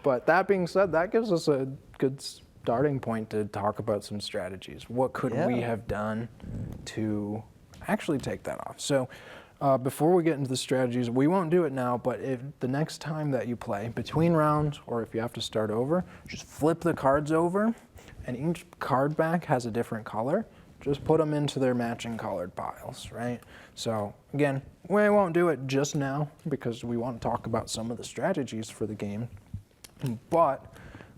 But that being said, that gives us a good starting point to talk about some strategies. What could we Yeah. have done to actually take that off? So before we get into the strategies, we won't do it now, but if the next time that you play, between rounds, or if you have to start over, just flip the cards over, and each card back has a different color. Just put them into their matching colored piles, right? So again, we won't do it just now because we want to talk about some of the strategies for the game. But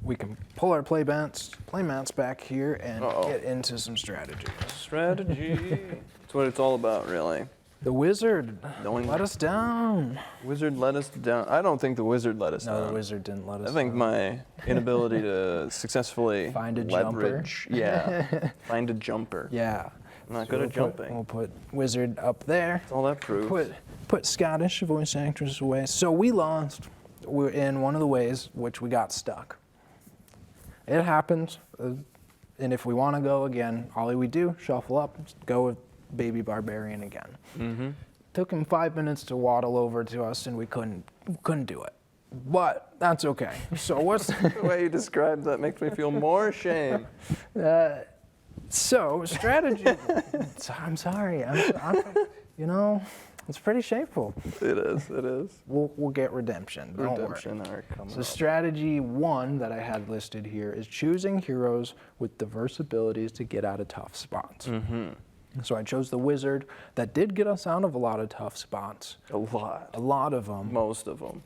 we can pull our play mats back here and get into some strategy. Strategy. That's what it's all about, really. The wizard let us down. Wizard let us down. I don't think the wizard let us down. No, the wizard didn't let us down. I think my inability to successfully Find a leverage. Yeah. Find a jumper. Yeah. I'm not good at jumping. We'll put wizard up there. That's all that proves. Put Scottish voice actress away. So we lost in one of the ways which we got stuck. It happens. And if we want to go again, all we do, shuffle up, go with baby barbarian again. Mm-hmm. Took him 5 minutes to waddle over to us, and we couldn't do it. But that's okay. So what's The way you described that makes me feel more shame. So strategy? I'm sorry. You know, it's pretty shameful. It is. It is. We'll get redemption. Don't Redemption worry. are coming So up. strategy 1 that I had listed here is choosing heroes with diverse abilities to get out of tough spots. Mm-hmm. So I chose the wizard. That did get us out of a lot of tough spots. A lot. A lot of them. Most of them.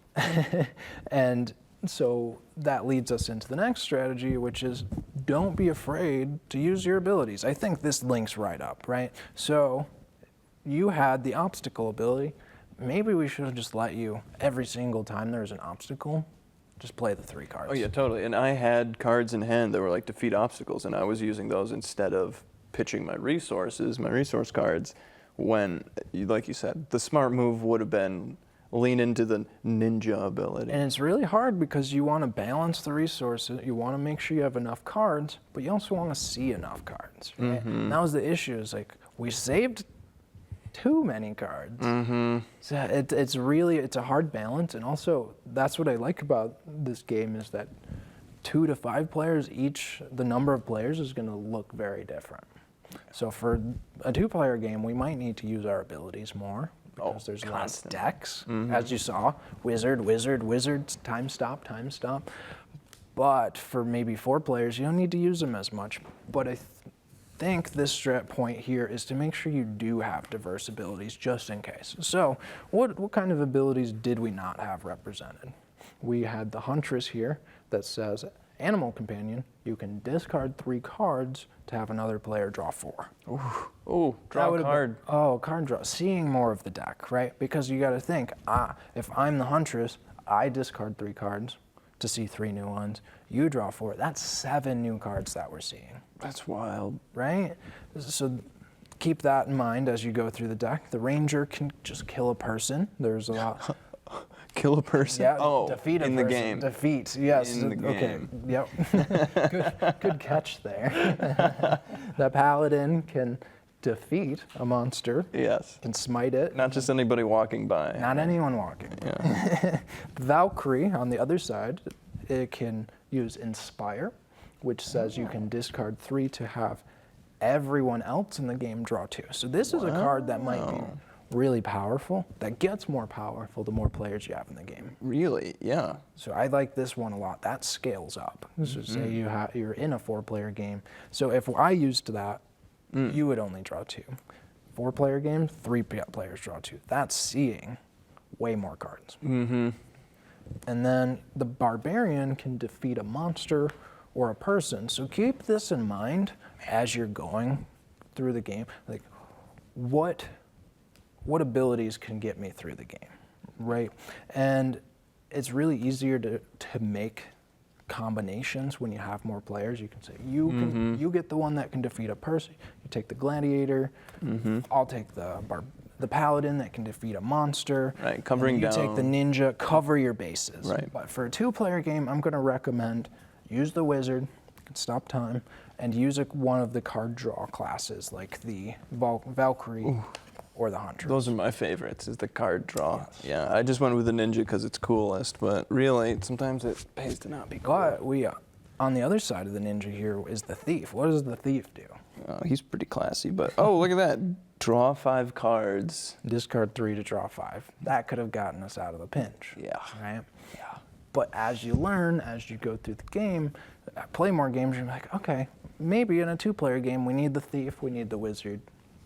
And so that leads us into the next strategy, which is don't be afraid to use your abilities. I think this links right up, right? So you had the obstacle ability. Maybe we should have just let you, every single time there's an obstacle, just play the 3 cards. Oh yeah, totally. And I had cards in hand that were like defeat obstacles, and I was using those instead of pitching my resource cards, when, like you said, the smart move would have been lean into the ninja ability. And it's really hard because you want to balance the resources, you want to make sure you have enough cards, but you also want to see enough cards, right? Mm-hmm. And that was the issue, is like, we saved too many cards. Mm-hmm. So it's a hard balance, and also that's what I like about this game is that 2 to 5 players each, the number of players is going to look very different. So for a 2-player game, we might need to use our abilities more because there's less decks, as you saw. Wizard, time stop. But for maybe 4 players, you don't need to use them as much. But I think this strat point here is to make sure you do have diverse abilities just in case. So what kind of abilities did we not have represented? We had the Huntress here that says, Animal Companion, you can discard 3 cards to have another player draw 4. Ooh, draw a card. Card draw. Seeing more of the deck, right? Because you got to think, if I'm the Huntress, I discard 3 cards to see 3 new ones. You draw 4. That's 7 new cards that we're seeing. That's wild. Right? So keep that in mind as you go through the deck. The Ranger can just kill a person. There's a lot. Kill a person? Yeah, defeat a in person. The game. Defeat, yes. In the game. Okay, yep. good catch there. The Paladin can defeat a monster. Yes. Can smite it. Not just anybody walking by. Not anyone walking. Yeah. Valkyrie, on the other side, it can use Inspire, which says you can discard 3 to have everyone else in the game draw 2. So this is a card that might be really powerful, that gets more powerful the more players you have in the game. Really? Yeah. So I like this one a lot. That scales up. So say you're in a 4-player game. So if I used that, you would only draw 2. 4-player game, 3 players draw 2. That's seeing way more cards. Mm-hmm. And then the Barbarian can defeat a monster or a person. So keep this in mind as you're going through the game. Like, what abilities can get me through the game, right? And it's really easier to make combinations when you have more players. You can say, you get the one that can defeat a person. You take the Gladiator. I'll take the Paladin that can defeat a monster. Right, covering down. You take the Ninja, cover your bases. Right. But for a 2-player game, I'm going to recommend use the Wizard, you can stop time, and use one of the card draw classes like the Valkyrie. Or the Hunter. Those are my favorites, is the card draw. Yes. Yeah, I just went with the Ninja because it's coolest, but really, sometimes it pays to not be cool. But on the other side of the Ninja here is the Thief. What does the Thief do? He's pretty classy, but look at that. Draw 5 cards. Discard 3 to draw 5. That could have gotten us out of the pinch. Yeah. Right? Yeah. But as you learn, as you go through the game, play more games, you're like, okay, maybe in a 2-player game, we need the Thief, we need the Wizard.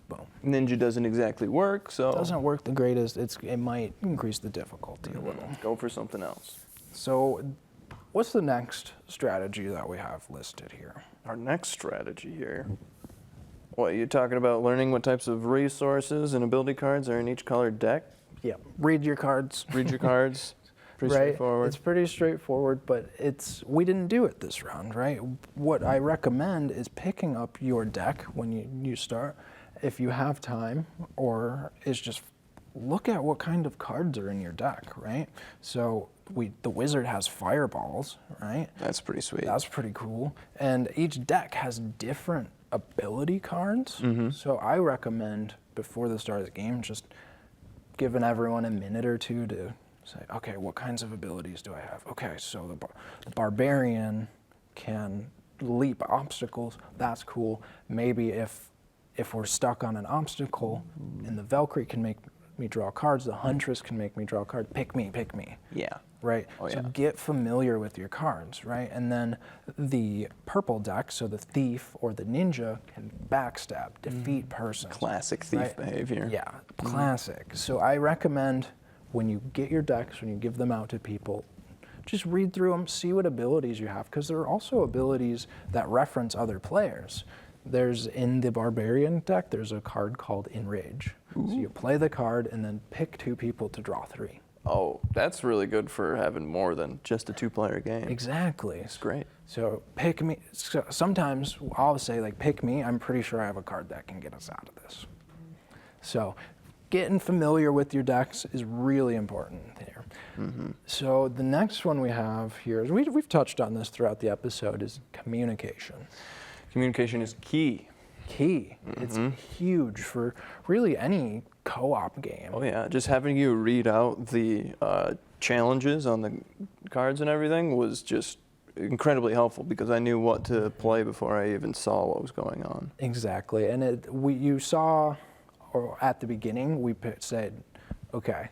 Boom. Ninja doesn't exactly work, so... It doesn't work the greatest. It might increase the difficulty a little. Go for something else. So what's the next strategy that we have listed here? Our next strategy here. What, you talking about learning what types of resources and ability cards are in each colored deck? Yeah, read your cards. Read your cards. Pretty Right? straightforward. It's pretty straightforward, but we didn't do it this round, right? What I recommend is picking up your deck when you start, if you have time, or is just look at what kind of cards are in your deck, right? So the wizard has fireballs, right? That's pretty sweet. That's pretty cool. And each deck has different ability cards. So I recommend before the start of the game, just giving everyone a minute or two to say, okay, what kinds of abilities do I have? Okay, so the barbarian can leap obstacles. That's cool. Maybe if we're stuck on an obstacle, and the Valkyrie can make me draw cards, the Huntress can make me draw cards. Pick me. Yeah. Right? Oh, so yeah. get familiar with your cards, right? And then the purple deck, so the thief or the ninja, can backstab, defeat persons. Classic thief right? behavior. Yeah, classic. So I recommend when you get your decks, when you give them out to people, just read through them, see what abilities you have, because there are also abilities that reference other players. There's, in the barbarian deck, there's a card called Enrage. So you play the card and then pick 2 people to draw 3. Oh, that's really good for having more than just a 2-player game. Exactly. It's great. So pick me. So sometimes I'll say, like, pick me. I'm pretty sure I have a card that can get us out of this. So getting familiar with your decks is really important here. So the next one we have here is, we've touched on this throughout the episode, is communication. Communication is key. It's huge for really any co-op game. Oh yeah, just having you read out the challenges on the cards and everything was just incredibly helpful, because I knew what to play before I even saw what was going on. Exactly, and you saw, or at the beginning, we said, okay,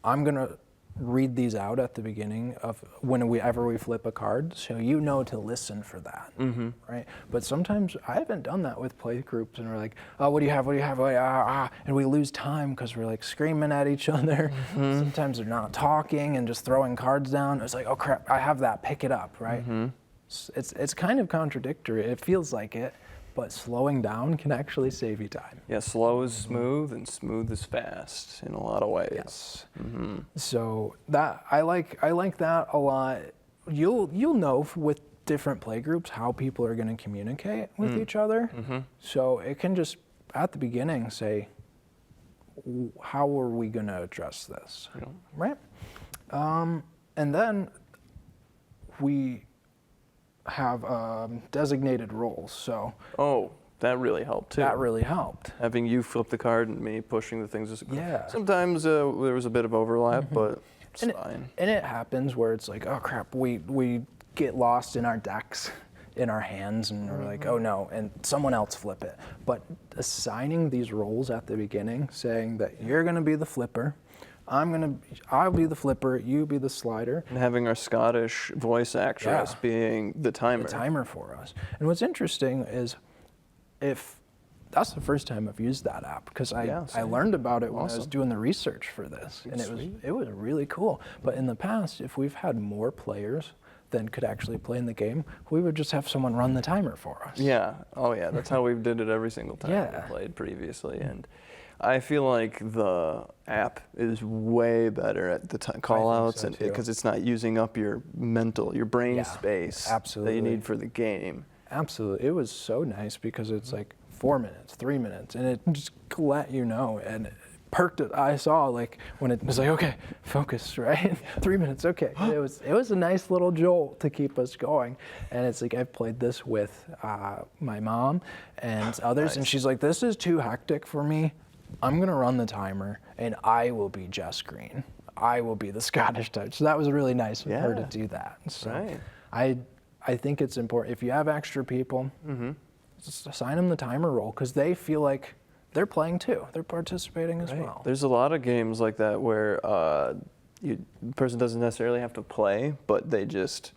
I'm gonna read these out at the beginning of whenever we flip a card, so you know to listen for that, right? But sometimes I haven't done that with play groups, and we're like, oh, what do you have? What do you have? And we lose time because we're like screaming at each other. Sometimes they're not talking and just throwing cards down. It's like, oh crap, I have that, pick it up, right? It's kind of contradictory. It feels like it, but slowing down can actually save you time. Yeah, slow is smooth and smooth is fast in a lot of ways. Yes. So that I like that a lot. You'll know with different play groups how people are going to communicate with each other. So it can just at the beginning say, how are we going to address this, right? And then we have designated roles. So Oh, that really helped too. that really helped. Having you flip the card and me pushing the things. Yeah. Sometimes there was a bit of overlap, but it's fine. And it happens where it's like, oh crap, we get lost in our decks, in our hands, and we're like, oh no, and someone else flip it. But assigning these roles at the beginning, saying that you're gonna be the flipper, I'll be the flipper, you be the slider. And having our Scottish voice actress being the timer. The timer for us. And what's interesting is, if that's the first time I've used that app, because I learned about it when I was doing the research for this, and it was really cool. But in the past, if we've had more players than could actually play in the game, we would just have someone run the timer for us. Yeah. Oh yeah. That's how we did it every single time we played previously, and I feel like the app is way better at the call outs, so and too. because it's not using up your brain space that you need for the game. Absolutely. It was so nice because it's like 4 minutes, 3 minutes, and it just let you know, and it perked it. I saw like when it was like, okay, focus, right? 3 minutes, okay. It was a nice little jolt to keep us going. And it's like, I've played this with my mom and others, and she's like, this is too hectic for me. I'm gonna run the timer, and I will be Jess Green. I will be the Scottish touch. So that was really nice of her to do that. So I think it's important, if you have extra people, just assign them the timer role, because they feel like they're playing too. They're participating as well. There's a lot of games like that where the person doesn't necessarily have to play, but they just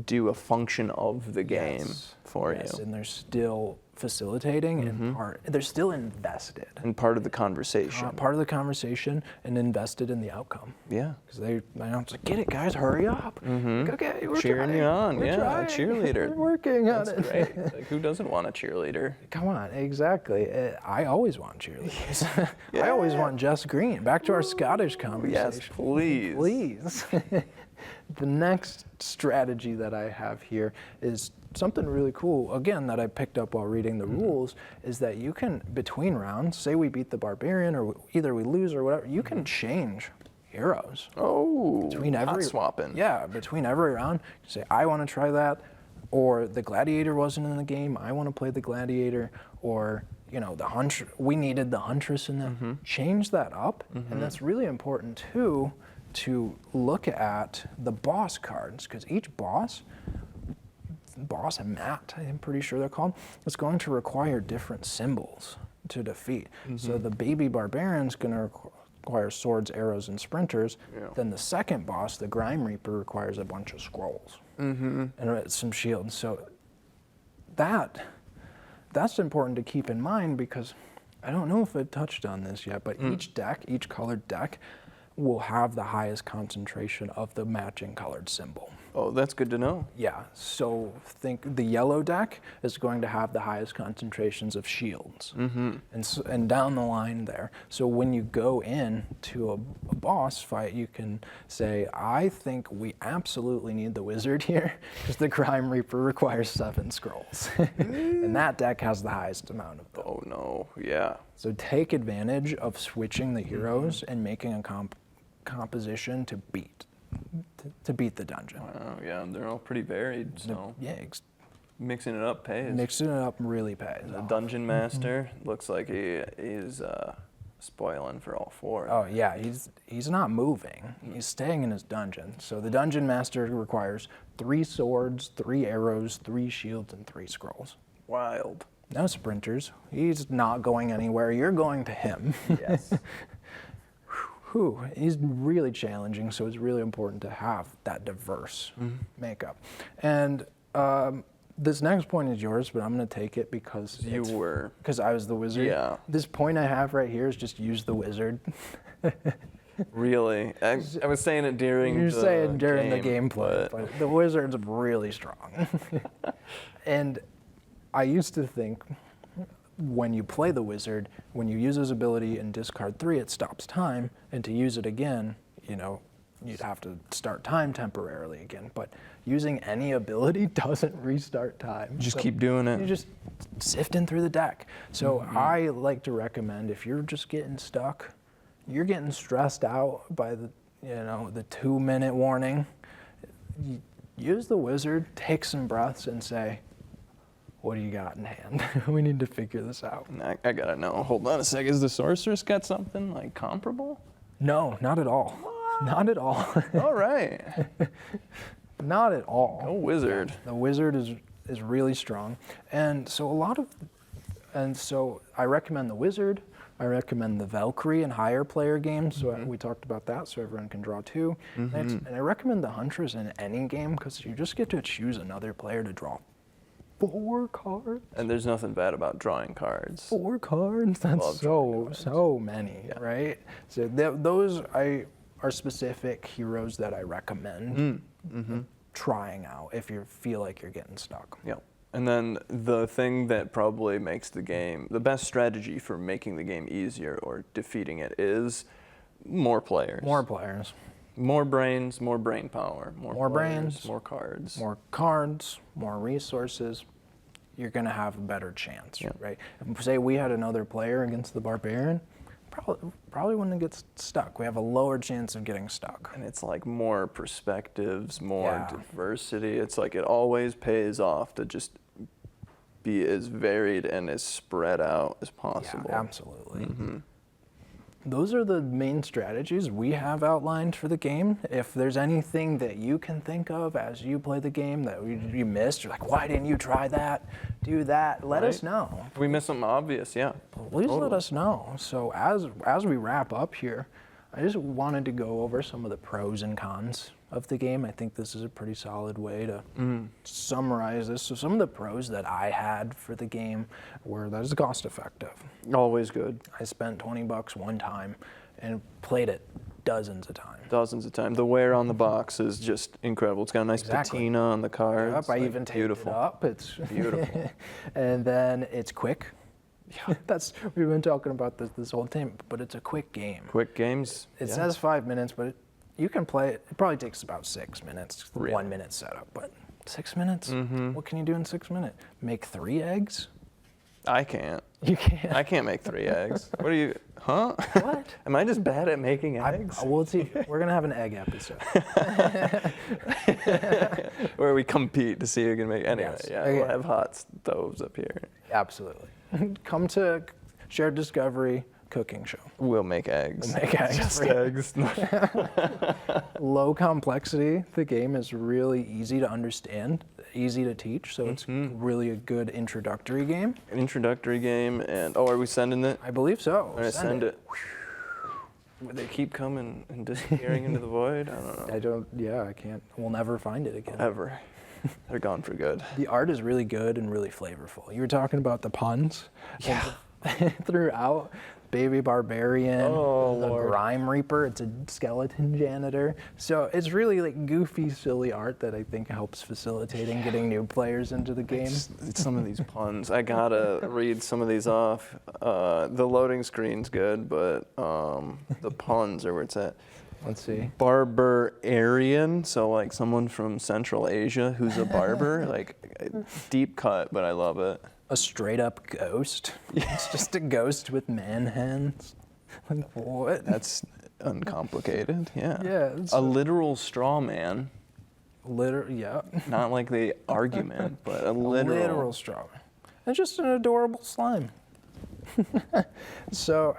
do a function of the game for you. And they're still facilitating and they're still invested. And part of the conversation. Part of the conversation and invested in the outcome. Yeah. Because they it's like, get it, guys, hurry up. Like, okay, we're Cheering trying. you on, We're yeah, trying. a cheerleader. We're working on That's it. great. Like, who doesn't want a cheerleader? Come on, exactly. I always want cheerleaders. I always want Jess Green. Back to our Scottish conversation. Yes, please. Please. The next strategy that I have here is something really cool, again, that I picked up while reading the rules, is that you can, between rounds, say we beat the barbarian or either we lose or whatever, you can change heroes. Oh, Between hot swapping. Yeah, between every round, you say, I want to try that, or the gladiator wasn't in the game, I want to play the gladiator, or the huntress, we needed the huntress in that. Change that up, and that's really important too, to look at the boss cards, because each boss and mat, I'm pretty sure they're called, is going to require different symbols to defeat. So the baby barbarian's going to require swords, arrows, and sprinters. Yeah. Then the second boss, the Grime Reaper, requires a bunch of scrolls and some shields. So that's important to keep in mind, because I don't know if I've touched on this yet, but each colored deck will have the highest concentration of the matching colored symbol. Oh, that's good to know. Yeah, so think the yellow deck is going to have the highest concentrations of shields, and down the line there. So when you go in to a boss fight, you can say, I think we absolutely need the wizard here, because the Grime Reaper requires 7 scrolls. And that deck has the highest amount of them. Oh no, yeah. So take advantage of switching the heroes and making a composition to beat the dungeon. Wow, yeah, they're all pretty varied, so Yeah, mixing it up pays. mixing it up really pays. The dungeon master looks like he is spoiling for all 4. Oh yeah, he's not moving. He's staying in his dungeon. So the dungeon master requires 3 swords, 3 arrows, 3 shields, and 3 scrolls. Wild. No sprinters. He's not going anywhere. You're going to him. Yes. He's really challenging, so it's really important to have that diverse makeup. And this next point is yours, but I'm going to take it because because I was the wizard. Yeah. This point I have right here is just use the wizard. Really? I was saying it during You're saying during the game, gameplay, but the wizard's really strong. And I used to think, when you play the wizard, when you use his ability and discard 3, it stops time, and to use it again, you'd have to start time temporarily again. But using any ability doesn't restart time. Just keep doing it. You're just sifting through the deck. So I like to recommend, if you're just getting stuck, you're getting stressed out by the 2-minute warning, use the wizard, take some breaths, and say, what do you got in hand? We need to figure this out. I gotta know. Hold on a sec. Is the sorceress got something like comparable? No, not at all. Not at all. All right. Not at all. Go wizard. The wizard is really strong, and so I recommend the wizard. I recommend the Valkyrie in higher player games. So we talked about that, so everyone can draw 2. And I recommend the Huntress in any game, because you just get to choose another player to draw 4 cards. And there's nothing bad about drawing cards. 4 cards? That's so many, right? So those are specific heroes that I recommend trying out if you feel like you're getting stuck. Yep. And then the thing that probably makes the best strategy for making the game easier or defeating it is more players. More players. More brains, more brain power. More brains, more cards. More cards, more resources. You're going to have a better chance, right? If, say we had another player against the barbarian, probably wouldn't get stuck. We have a lower chance of getting stuck. And it's like more perspectives, more diversity. It's like it always pays off to just be as varied and as spread out as possible. Yeah, absolutely. Those are the main strategies we have outlined for the game. If there's anything that you can think of as you play the game that you missed, you're like, why didn't you try that, do that, let us know. If we miss something obvious, Please let us know. So as we wrap up here, I just wanted to go over some of the pros and cons of the game, I think this is a pretty solid way to summarize this. So some of the pros that I had for the game were that it's cost effective. Always good. I spent $20 one time and played it dozens of times. Dozens of times. The wear on the box is just incredible. It's got a nice patina on the cards. Yep, I even taped it up. It's beautiful. And then it's quick. Yeah. We've been talking about this whole time, but it's a quick game. Quick games. It says 5 minutes, but you can play it. It probably takes about 6 minutes, Really? 1 minute setup. But 6 minutes? What can you do in 6 minutes? Make 3 eggs? I can't. You can't. I can't make 3 eggs. What are you, huh? What? Am I just bad at making eggs? We'll see. We're gonna have an egg episode. Where we compete to see who can make. Anyway, Yes. yeah, Okay. we'll have hot stoves up here. Absolutely. Come to Shared Discovery cooking show. We'll make eggs. We'll make eggs. Just eggs. Low complexity. The game is really easy to understand, easy to teach, so it's really a good introductory game. An introductory game, and are we sending it? I believe so. All right, send it. Would they keep coming and disappearing into the void? I don't know. I can't. We'll never find it again. Ever. They're gone for good. The art is really good and really flavorful. You were talking about the puns. Yeah. Throughout. Baby Barbarian, Oh, the Lord. Grime Reaper, it's a skeleton janitor. So it's really like goofy, silly art that I think helps facilitating getting new players into the game. It's some of these puns. I gotta read some of these off. The loading screen's good, but the puns are where it's at. Let's see. Barbarian, so like someone from Central Asia who's a barber, like deep cut, but I love it. A straight up ghost. It's just a ghost with man hands. Like what? That's uncomplicated, yeah. Yeah, it's a literal straw man, yeah. not like the argument, but a A literal. literal straw. And just an adorable slime. So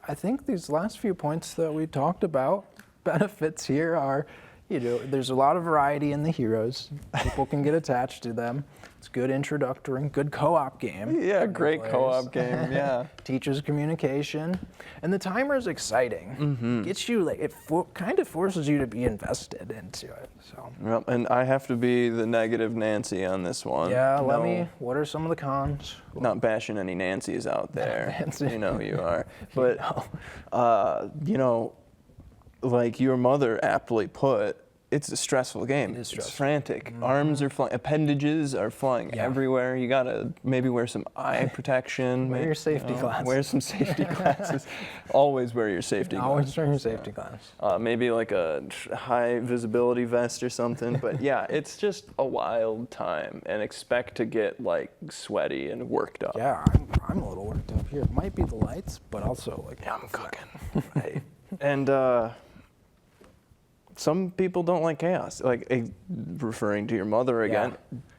I think these last few points that we talked about, benefits here are, there's a lot of variety in the heroes. People can get attached to them. It's good introductory, good co-op game. Yeah, for great players. co-op game, yeah. Teaches communication, and the timer is exciting. Gets you kind of forces you to be invested into it. So Yep, and I have to be the negative Nancy on this one. yeah, No, what are some of the cons? not bashing any Nancys out there. Nancy. You know who you are. But, like your mother aptly put, it's a stressful game. It is It's stressful. frantic. Arms are flying, appendages are flying everywhere. You gotta maybe wear some eye protection. Wear your safety glasses. Wear some safety glasses. Always wear your safety glasses. Always wear your safety glass. Maybe like a high visibility vest or something. But yeah, it's just a wild time, and expect to get like sweaty and worked up. Yeah, I'm a little worked up here. It might be the lights, but also like I'm cooking. Right. And some people don't like chaos. Like referring to your mother again,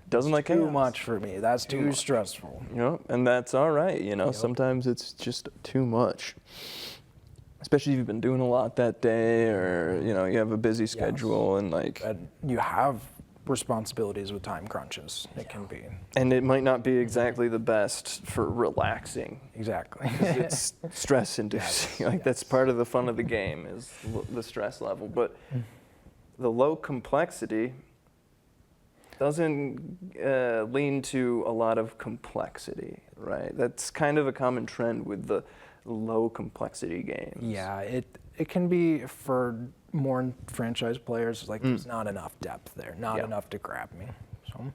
doesn't like chaos. too much for me. That's too stressful. And that's all right. Sometimes it's just too much. Especially if you've been doing a lot that day, or you have a busy schedule, and like And you have responsibilities with time crunches. It can be. and it might not be exactly the best for relaxing. Exactly. It's stress inducing. That's part of the fun of the game is the stress level. But the low complexity doesn't lean to a lot of complexity, right? That's kind of a common trend with the low complexity games. Yeah, it can be for more franchise players, like there's not enough depth there, not enough to grab me. So,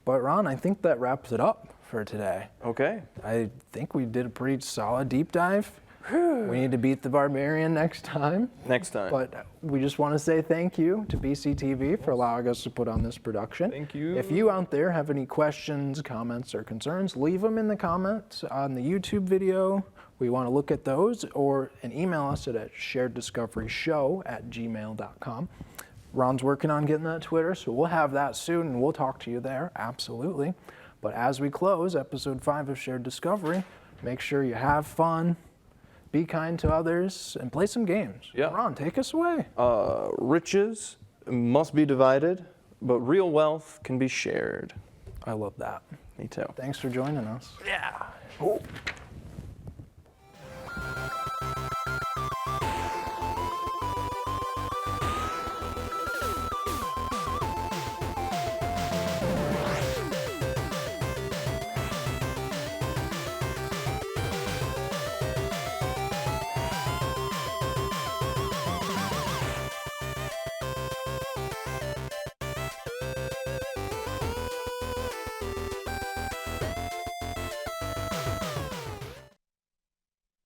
but Ron, I think that wraps it up for today. Okay. I think we did a pretty solid deep dive. We need to beat the Barbarian next time. Next time. But we just want to say thank you to BCTV for allowing us to put on this production. Thank you. If you out there have any questions, comments, or concerns, leave them in the comments on the YouTube video. We want to look at those, and email us at shareddiscoveryshow@gmail.com. Ron's working on getting that Twitter, so we'll have that soon, and we'll talk to you there, absolutely. But as we close episode 5 of Shared Discovery, make sure you have fun, be kind to others, and play some games. Yeah. Ron, take us away. Riches must be divided, but real wealth can be shared. I love that. Me too. Thanks for joining us. Yeah. Oh.